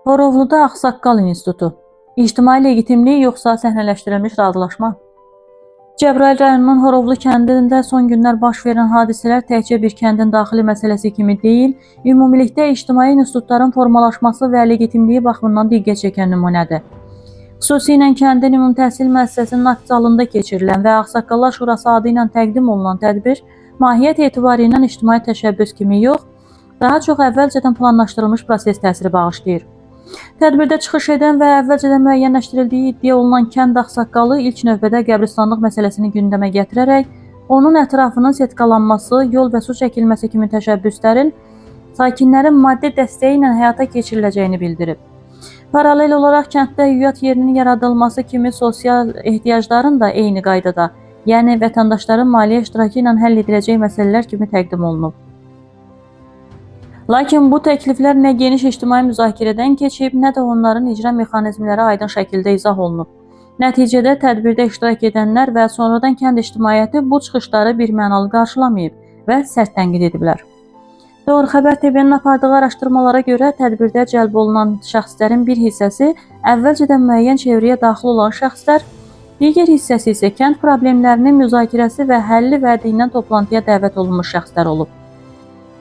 Horovluda Ağsaqqal İnstitutu. İctimai legitimlik yoxsa səhnələşdirilmiş razılaşma? Cəbrayıl rayonunun Horovlu kəndində son günlər baş verən hadisələr təkcə bir kəndin daxili məsələsi kimi deyil, ümumilikdə ictimai institutların formalaşması və legitimliyi baxımından diqqət çəkən nümunədir. Xüsusilə kəndin ümumi təhsil müəssisəsinin akt zalında keçirilən və Ağsaqqallar Şurası adı ilə təqdim olunan tədbir mahiyyət etibarı ilə ictimai təşəbbüs kimi yox, daha çox əvvəlcədən planlaşdırılmış proses təsiri bağışlayır. Tədbirdə çıxış edən və əvvəlcədən müəyyənləşdirildiyi iddia olunan kənd ağsaqqalı ilk növbədə qəbristanlıq məsələsini gündəmə gətirərək, onun ətrafının setkalanması, yol və su çəkilməsi kimi təşəbbüslərin sakinlərin maddi dəstəyi ilə həyata keçiriləcəyini bildirib. Paralel olaraq kənddə hüyət yerinin yaradılması kimi sosial ehtiyacların da eyni qaydada, yəni vətəndaşların maliyyə iştirakı ilə həll ediləcək məsələlər kimi təqdim olunub. Lakin bu təkliflər nə geniş ictimai müzakirədən keçib, nə də onların icra mexanizmləri aydın şəkildə izah olunub. Nəticədə tədbirdə iştirak edənlər və sonradan kənd ictimaiyyəti bu çıxışları birmənalı qarşılamayıb və sərt tənqid ediblər. Doğru Xəbər TV-nin apardığı araşdırmalara görə tədbirdə cəlb olunan şəxslərin bir hissəsi əvvəlcədən müəyyən çevrəyə daxil olan şəxslər, digər hissəsi isə kənd problemlərinin müzakirəsi və həlli vədi ilə toplantıya dəvət olunmuş şəxslər olub.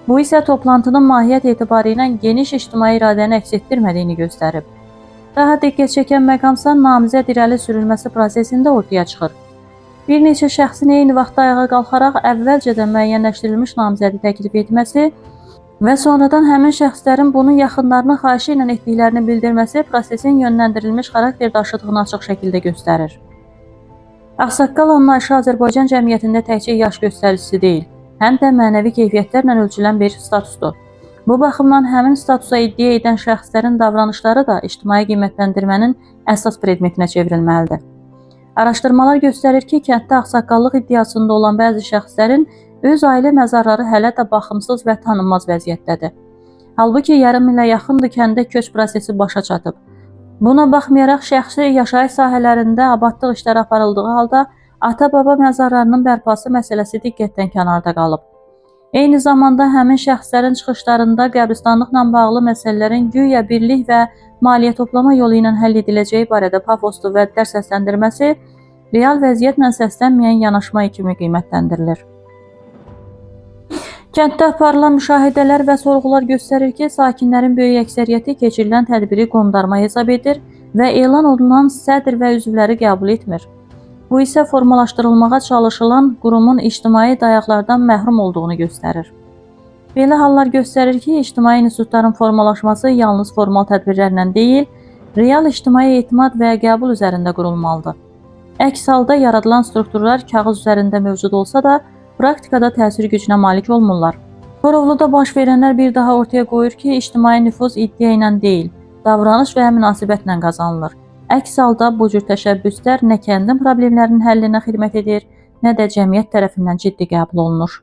Bu isə toplantının mahiyyət etibarı ilə geniş ictimai iradəni əks etdirmədiyini göstərib. Daha diqqət çəkən məqamsa namizəd irəli sürülməsi prosesində ortaya çıxır. Bir neçə şəxsin eyni vaxtda ayağa qalxaraq əvvəlcədən müəyyənləşdirilmiş namizədi təklif etməsi və sonradan həmin şəxslərin bunun yaxınlarının xahişi ilə etdiklərini bildirməsi prosesin yönləndirilmiş xarakter daşıdığını açıq şəkildə göstərir. Ağsaqqal anlayışı Azərbaycan cəmiyyətində təkcə yaş göstəricisi deyil, həm də mənəvi keyfiyyətlərlə ölçülən bir statusdur. Bu baxımdan həmin statusa iddia edən şəxslərin davranışları da ictimai qiymətləndirmənin əsas predmetinə çevrilməlidir. Araşdırmalar göstərir ki, kənddə ağsaqqallıq iddiasında olan bəzi şəxslərin öz ailə məzarları hələ də baxımsız və tanınmaz vəziyyətdədir. Halbuki yarım ilə yaxındır kəndə köç prosesi başa çatıb. Buna baxmayaraq şəxsi yaşayış sahələrində abadlıq işləri aparıldığı halda ata-baba məzarlarının bərpası məsələsi diqqətdən kənarda qalıb. Eyni zamanda həmin şəxslərin çıxışlarında qəbristanlıqla bağlı məsələlərin güya birlik və maliyyə toplama yolu ilə həll ediləcəyi barədə pafoslu vədlər səsləndirməsi real vəziyyətlə səslənməyən yanaşma kimi qiymətləndirilir. Kənddə aparılan müşahidələr və sorğular göstərir ki, sakinlərin böyük əksəriyyəti keçirilən tədbiri qondarma hesab edir və elan olunan sədr və üzvləri qəbul etmir. Bu isə formalaşdırılmağa çalışılan qurumun ictimai dayaqlardan məhrum olduğunu göstərir. Belə hallar göstərir ki, ictimai institutların formalaşması yalnız formal tədbirlərlə deyil, real ictimai etimad və qəbul üzərində qurulmalıdır. Əks halda yaradılan strukturlar kağız üzərində mövcud olsa da, praktikada təsir gücünə malik olmurlar. Horovluda baş verənlər bir daha ortaya qoyur ki, ictimai nüfuz iddia ilə deyil, davranış və münasibətlə qazanılır. Əks halda bu cür təşəbbüslər nə kəndin problemlərinin həllinə xidmət edir, nə də cəmiyyət tərəfindən ciddi qəbul olunur.